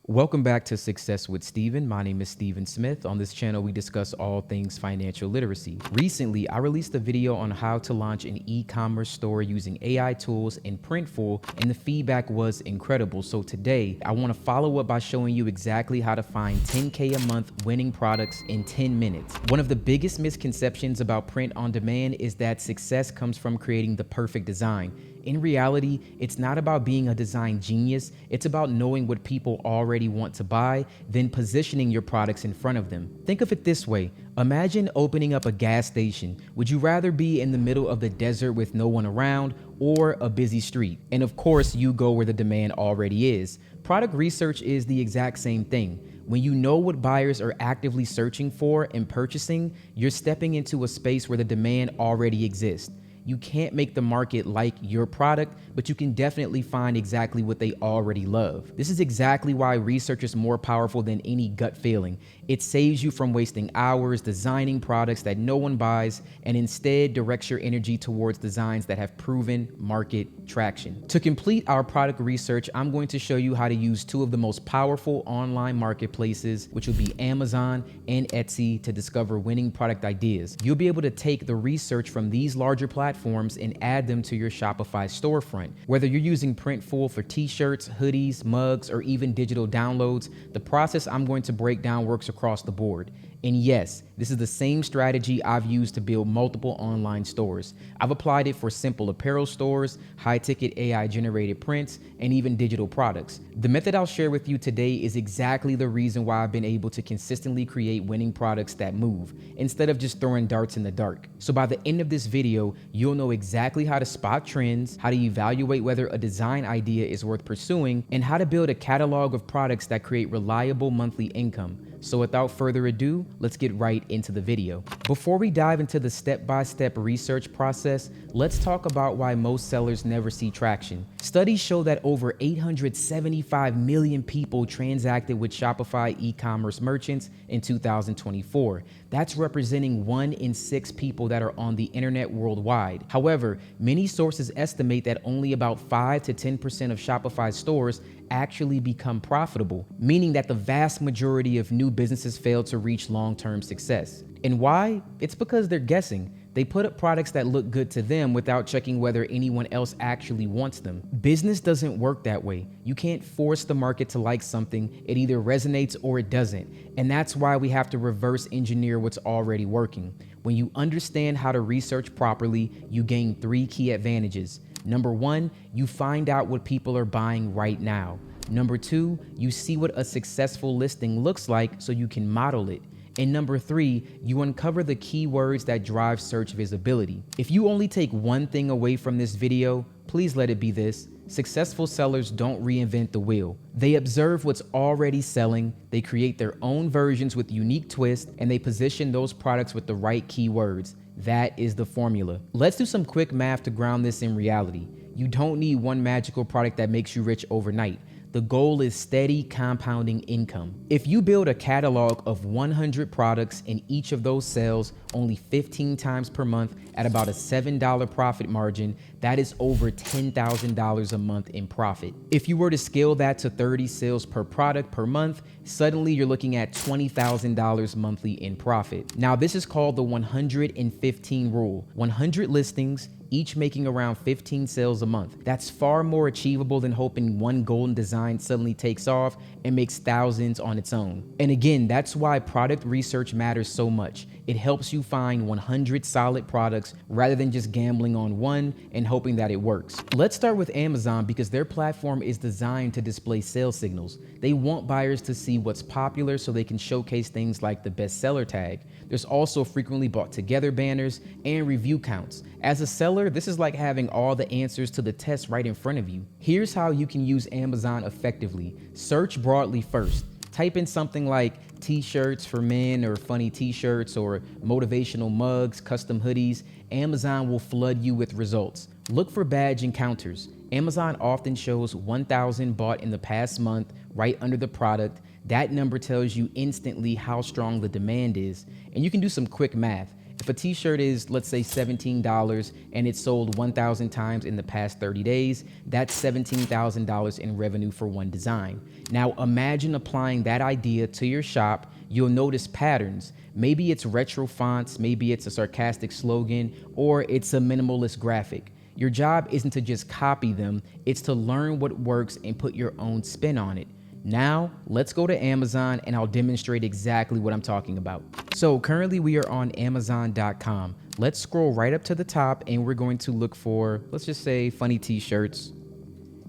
Welcome back to Success with Steven. My name is Steven Smith. On this channel, we discuss all things financial literacy. Recently, I released a video on how to launch an e-commerce store using AI tools in Printful, and the feedback was incredible. So today, I want to follow up by showing you exactly how to find 10K a month winning products in 10 minutes. One of the biggest misconceptions about print on demand is that success comes from creating the perfect design. In reality, it's not about being a design genius. It's about knowing what people already want to buy, then positioning your products in front of them. Think of it this way. Imagine opening up a gas station. Would you rather be in the middle of the desert with no one around or a busy street? And of course, you go where the demand already is. Product research is the exact same thing. When you know what buyers are actively searching for and purchasing, you're stepping into a space where the demand already exists. You can't make the market like your product, but you can definitely find exactly what they already love. This is exactly why research is more powerful than any gut feeling. It saves you from wasting hours designing products that no one buys and instead directs your energy towards designs that have proven market traction. To complete our product research, I'm going to show you how to use two of the most powerful online marketplaces, which will be Amazon and Etsy, to discover winning product ideas. You'll be able to take the research from these larger platforms and add them to your Shopify storefront. Whether you're using Printful for t-shirts, hoodies, mugs, or even digital downloads, the process I'm going to break down works across the board. And yes, this is the same strategy I've used to build multiple online stores. I've applied it for simple apparel stores, high-ticket AI-generated prints, and even digital products. The method I'll share with you today is exactly the reason why I've been able to consistently create winning products that move, instead of just throwing darts in the dark. So by the end of this video, you'll know exactly how to spot trends, how to evaluate whether a design idea is worth pursuing, and how to build a catalog of products that create reliable monthly income. So without further ado, let's get right into the video. Before we dive into the step-by-step research process, let's talk about why most sellers never see traction. Studies show that over 875 million people transacted with Shopify e-commerce merchants in 2024. That's representing 1 in 6 people that are on the internet worldwide. However, many sources estimate that only about 5 to 10% of Shopify stores actually become profitable, meaning that the vast majority of new businesses fail to reach long-term success. And why? It's because they're guessing. They put up products that look good to them without checking whether anyone else actually wants them. Business doesn't work that way. You can't force the market to like something. It either resonates or it doesn't. And that's why we have to reverse engineer what's already working. When you understand how to research properly, you gain 3 key advantages. Number 1, you find out what people are buying right now. Number 2, you see what a successful listing looks like so you can model it. And number 3, you uncover the keywords that drive search visibility. If you only take one thing away from this video, please let it be this: successful sellers don't reinvent the wheel. They observe what's already selling, they create their own versions with unique twists, and they position those products with the right keywords. That is the formula. Let's do some quick math to ground this in reality. You don't need one magical product that makes you rich overnight. The goal is steady compounding income. If you build a catalog of 100 products and each of those sells only 15 times per month at about a $7 profit margin, that is over $10,000 a month in profit. If you were to scale that to 30 sales per product per month, suddenly you're looking at $20,000 monthly in profit. Now, this is called the 115 rule. 100 listings, each making around 15 sales a month. That's far more achievable than hoping one golden design suddenly takes off and makes thousands on its own. And again, that's why product research matters so much. It helps you find 100 solid products rather than just gambling on one and hoping that it works. Let's start with Amazon because their platform is designed to display sales signals. They want buyers to see what's popular so they can showcase things like the bestseller tag. There's also frequently bought together banners and review counts. As a seller, this is like having all the answers to the test right in front of you. Here's how you can use Amazon effectively. Search broadly first. Type in something like t-shirts for men or funny t-shirts or motivational mugs, custom hoodies. Amazon will flood you with results. Look for badge encounters. Amazon often shows 1,000 bought in the past month right under the product. That number tells you instantly how strong the demand is. And you can do some quick math. If a t-shirt is, let's say, $17 and it's sold 1,000 times in the past 30 days, that's $17,000 in revenue for one design. Now imagine applying that idea to your shop. You'll notice patterns. Maybe it's retro fonts, maybe it's a sarcastic slogan, or it's a minimalist graphic. Your job isn't to just copy them, it's to learn what works and put your own spin on it. Now, let's go to Amazon and I'll demonstrate exactly what I'm talking about. So currently we are on Amazon.com. Let's scroll right up to the top and we're going to look for, let's just say, funny t-shirts.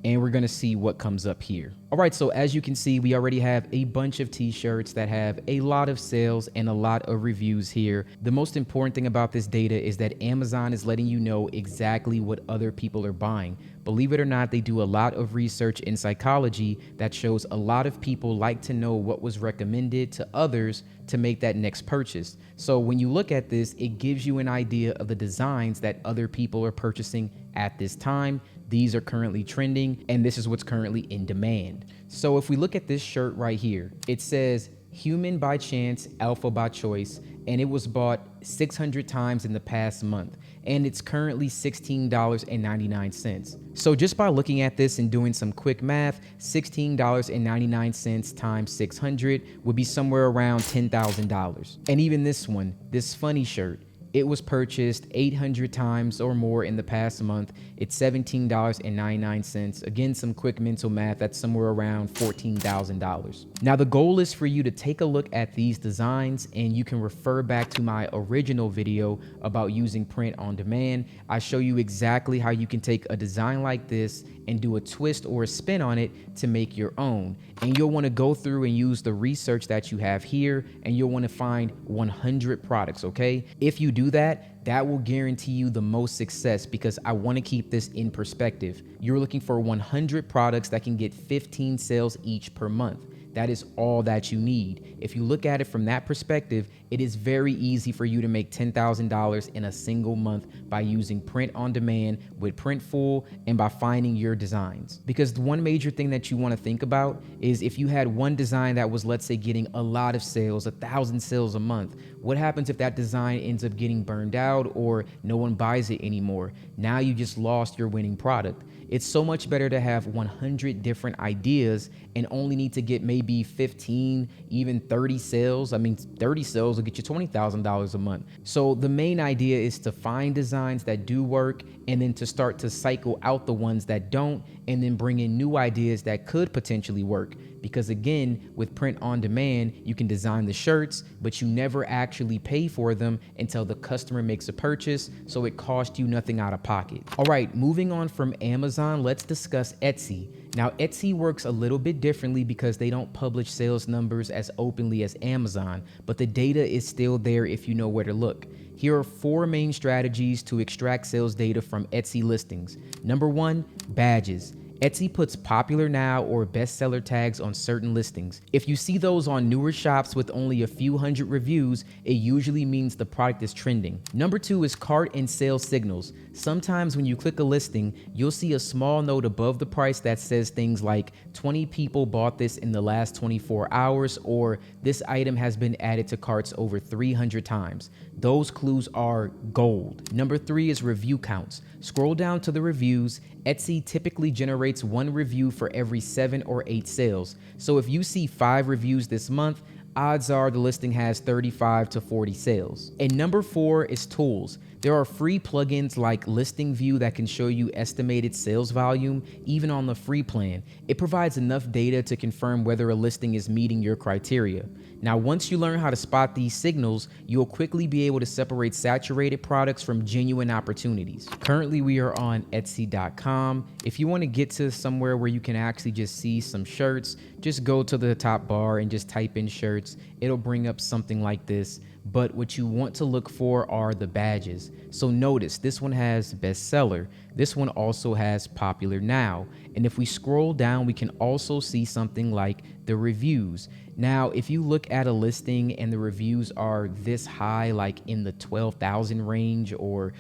And we're gonna see what comes up here. All right, so as you can see, we already have a bunch of t-shirts that have a lot of sales and a lot of reviews here. The most important thing about this data is that Amazon is letting you know exactly what other people are buying. Believe it or not, they do a lot of research in psychology that shows a lot of people like to know what was recommended to others to make that next purchase. So when you look at this, it gives you an idea of the designs that other people are purchasing at this time. These are currently trending, and this is what's currently in demand. So if we look at this shirt right here, it says human by chance, alpha by choice, and it was bought 600 times in the past month, and it's currently $16.99. So just by looking at this and doing some quick math, $16.99 times 600 would be somewhere around $10,000. And even this one, this funny shirt, it was purchased 800 times or more in the past month. It's $17.99. Again, some quick mental math, that's somewhere around $14,000. Now, the goal is for you to take a look at these designs, and you can refer back to my original video about using print on demand. I show you exactly how you can take a design like this and do a twist or a spin on it to make your own. And you'll want to go through and use the research that you have here, and you'll want to find 100 products, okay? If you do that, that will guarantee you the most success, because I want to keep this in perspective. You're looking for 100 products that can get 15 sales each per month. That is all that you need. If you look at it from that perspective, it is very easy for you to make $10,000 in a single month by using print on demand with Printful and by finding your designs. Because the one major thing that you want to think about is if you had one design that was, let's say, getting a lot of sales, 1,000 sales a month, what happens if that design ends up getting burned out or no one buys it anymore? Now you just lost your winning product. It's so much better to have 100 different ideas and only need to get maybe 15, even 30 sales. I mean, 30 sales will get you $20,000 a month. So the main idea is to find designs that do work and then to start to cycle out the ones that don't, and then bring in new ideas that could potentially work. Because again, with print on demand, you can design the shirts, but you never actually pay for them until the customer makes a purchase, so it costs you nothing out of pocket. All right, moving on from Amazon, let's discuss Etsy. Now, Etsy works a little bit differently because they don't publish sales numbers as openly as Amazon, but the data is still there if you know where to look. Here are 4 main strategies to extract sales data from Etsy listings. Number 1, badges. Etsy puts popular now or bestseller tags on certain listings. If you see those on newer shops with only a few hundred reviews, it usually means the product is trending. Number 2 is cart and sales signals. Sometimes when you click a listing, you'll see a small note above the price that says things like 20 people bought this in the last 24 hours, or this item has been added to carts over 300 times. Those clues are gold. Number 3 is review counts. Scroll down to the reviews. Etsy typically generates 1 review for every 7 or 8 sales. So if you see 5 reviews this month, odds are the listing has 35 to 40 sales. And number 4 is tools. There are free plugins like Listing View that can show you estimated sales volume, even on the free plan. It provides enough data to confirm whether a listing is meeting your criteria. Now, once you learn how to spot these signals, you'll quickly be able to separate saturated products from genuine opportunities. Currently, we are on Etsy.com. If you want to get to somewhere where you can actually just see some shirts, just go to the top bar and just type in shirts. It'll bring up something like this. But what you want to look for are the badges. So notice this one has bestseller. This one also has popular now. And if we scroll down, we can also see something like the reviews. Now, if you look at a listing and the reviews are this high, like in the 12,000 range, or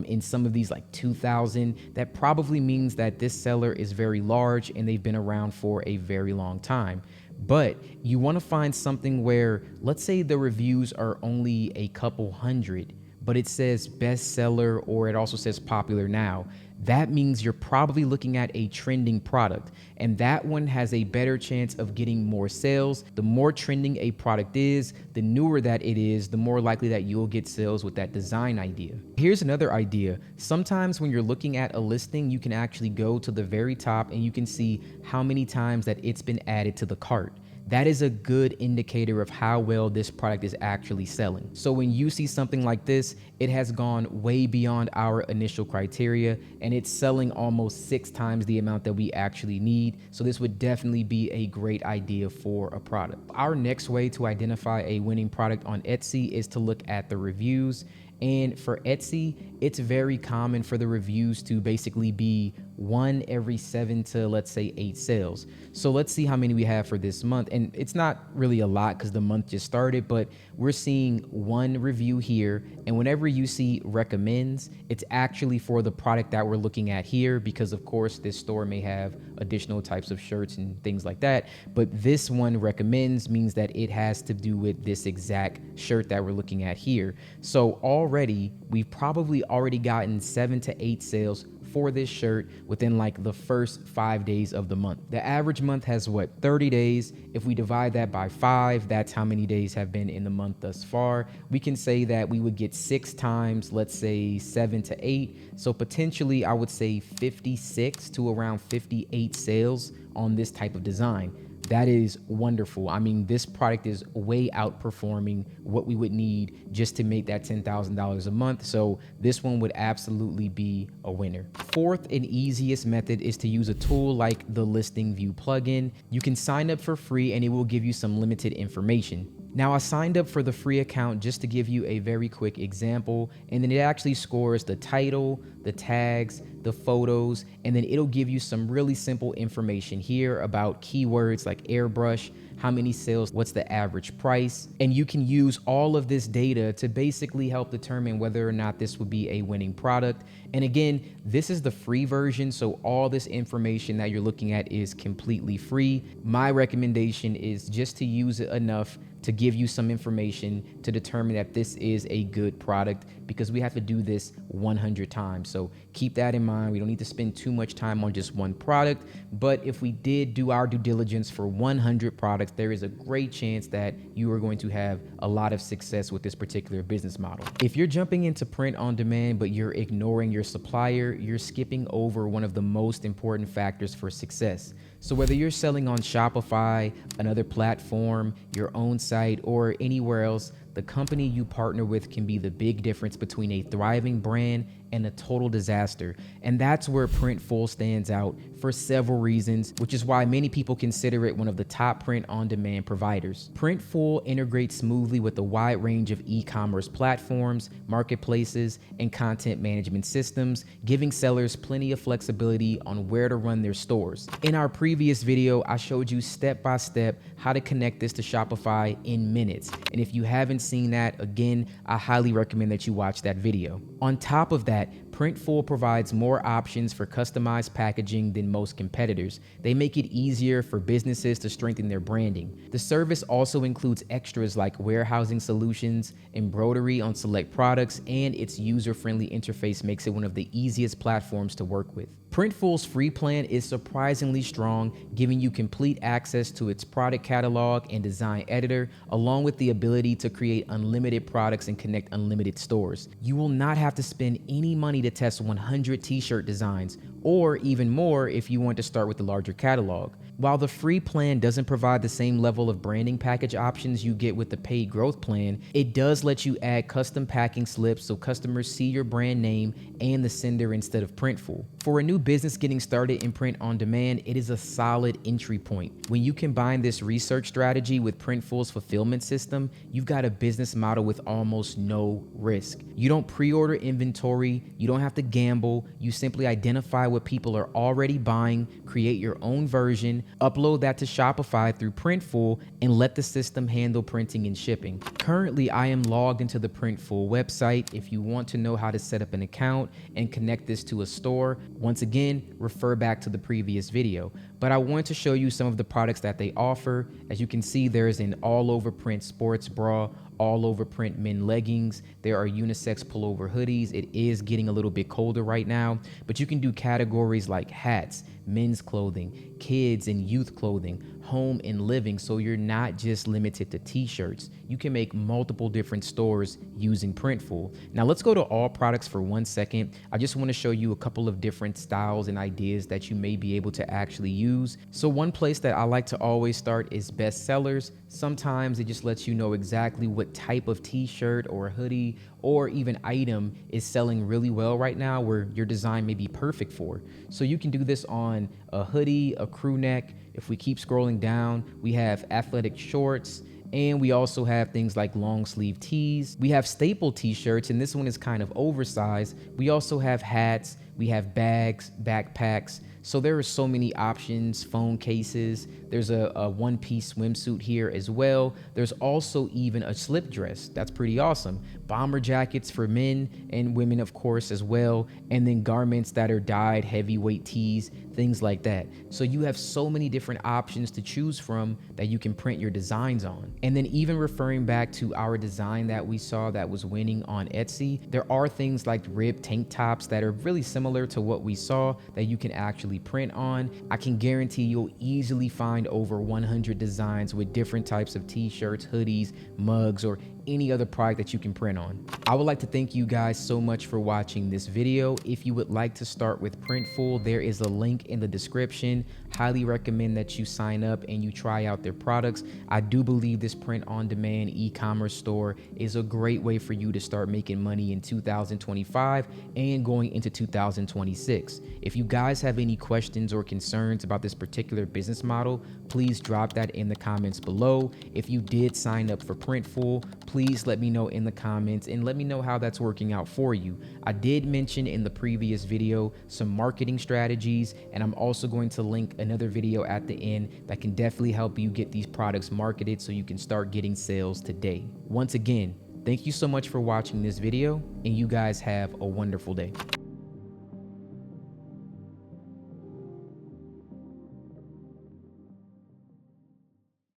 in some of these like 2,000, that probably means that this seller is very large and they've been around for a very long time. But you want to find something where, let's say the reviews are only a couple hundred, but it says bestseller or it also says popular now. That means you're probably looking at a trending product, and that one has a better chance of getting more sales. The more trending a product is, the newer that it is, the more likely that you'll get sales with that design idea. Here's another idea. Sometimes when you're looking at a listing, you can actually go to the very top and you can see how many times that it's been added to the cart. That is a good indicator of how well this product is actually selling. So when you see something like this, it has gone way beyond our initial criteria and it's selling almost 6 times the amount that we actually need. So this would definitely be a great idea for a product. Our next way to identify a winning product on Etsy is to look at the reviews. And for Etsy, it's very common for the reviews to basically be 1 every 7 to let's say 8 sales. So let's see how many we have for this month. And it's not really a lot because the month just started, but we're seeing 1 review here. And whenever you see recommends, it's actually for the product that we're looking at here, because of course this store may have additional types of shirts and things like that. But this one recommends means that it has to do with this exact shirt that we're looking at here. So already we've probably already gotten 7 to 8 sales for this shirt within like the first 5 days of the month. The average month has 30 days. If we divide that by 5, that's how many days have been in the month thus far. We can say that we would get 6 times, let's say 7 to 8. So potentially I would say 56 to around 58 sales on this type of design. That is wonderful. I mean, this product is way outperforming what we would need just to make that $10,000 a month. So this one would absolutely be a winner. Fourth and easiest method is to use a tool like the Listing View plugin. You can sign up for free and it will give you some limited information. Now I signed up for the free account just to give you a very quick example, and then it actually scores the title, the tags, the photos, and then it'll give you some really simple information here about keywords like airbrush, how many sales, what's the average price, and you can use all of this data to basically help determine whether or not this would be a winning product. And again, this is the free version, so all this information that you're looking at is completely free. My recommendation is just to use it enough to give you some information to determine that this is a good product, because we have to do this 100 times. So keep that in mind. We don't need to spend too much time on just one product, but if we did do our due diligence for 100 products, there is a great chance that you are going to have a lot of success with this particular business model. If you're jumping into print on demand, but you're ignoring your supplier, you're skipping over one of the most important factors for success. So whether you're selling on Shopify, another platform, your own site, or anywhere else, the company you partner with can be the big difference between a thriving brand and a total disaster. And that's where Printful stands out for several reasons, which is why many people consider it one of the top print on demand providers. Printful integrates smoothly with a wide range of e-commerce platforms, marketplaces, and content management systems, giving sellers plenty of flexibility on where to run their stores. In our previous video, I showed you step by step how to connect this to Shopify in minutes. And if you haven't seen that, again, I highly recommend that you watch that video. On top of that, Printful provides more options for customized packaging than most competitors. They make it easier for businesses to strengthen their branding. The service also includes extras like warehousing solutions, embroidery on select products, and its user-friendly interface makes it one of the easiest platforms to work with. Printful's free plan is surprisingly strong, giving you complete access to its product catalog and design editor, along with the ability to create unlimited products and connect unlimited stores. You will not have to spend any money to test 100 t-shirt designs, or even more if you want to start with the larger catalog. While the free plan doesn't provide the same level of branding package options you get with the paid growth plan, it does let you add custom packing slips so customers see your brand name and the sender instead of Printful. For a new business getting started in print on demand, it is a solid entry point. When you combine this research strategy with Printful's fulfillment system, you've got a business model with almost no risk. You don't pre-order inventory, you don't have to gamble, you simply identify what people are already buying, create your own version, upload that to Shopify through Printful, and let the system handle printing and shipping. Currently, I am logged into the Printful website. If you want to know how to set up an account and connect this to a store, once again, refer back to the previous video. But I want to show you some of the products that they offer. As you can see, there is an all over print sports bra, all over print men leggings. There are unisex pullover hoodies. It is getting a little bit colder right now, but you can do categories like hats, men's clothing, kids and youth clothing, home and living. So you're not just limited to t-shirts. You can make multiple different stores using Printful. Now let's go to all products for 1 second. I just want to show you a couple of different styles and ideas that you may be able to actually use. So one place that I like to always start is best sellers. Sometimes it just lets you know exactly what type of t-shirt or hoodie or even item is selling really well right now, where your design may be perfect for. So you can do this on a hoodie, a crew neck. If we keep scrolling down, we have athletic shorts, and we also have things like long sleeve tees. We have staple t-shirts, and this one is kind of oversized. We also have hats, we have bags, backpacks. So there are so many options, phone cases. There's a one-piece swimsuit here as well. There's also even a slip dress. That's pretty awesome. Bomber jackets for men and women, of course, as well. And then garments that are dyed, heavyweight tees, things like that. So you have so many different options to choose from that you can print your designs on. And then even referring back to our design that we saw that was winning on Etsy, there are things like ribbed tank tops that are really similar to what we saw that you can actually print on. I can guarantee you'll easily find over 100 designs with different types of t-shirts, hoodies, mugs, or any other product that you can print on. I would like to thank you guys so much for watching this video. If you would like to start with Printful, there is a link in the description. Highly recommend that you sign up and you try out their products. I do believe this print on demand e-commerce store is a great way for you to start making money in 2025 and going into 2026. If you guys have any questions or concerns about this particular business model, please drop that in the comments below. If you did sign up for Printful, please let me know in the comments and let me know how that's working out for you. I did mention in the previous video some marketing strategies, and I'm also going to link another video at the end that can definitely help you get these products marketed so you can start getting sales today. Once again, thank you so much for watching this video, and you guys have a wonderful day.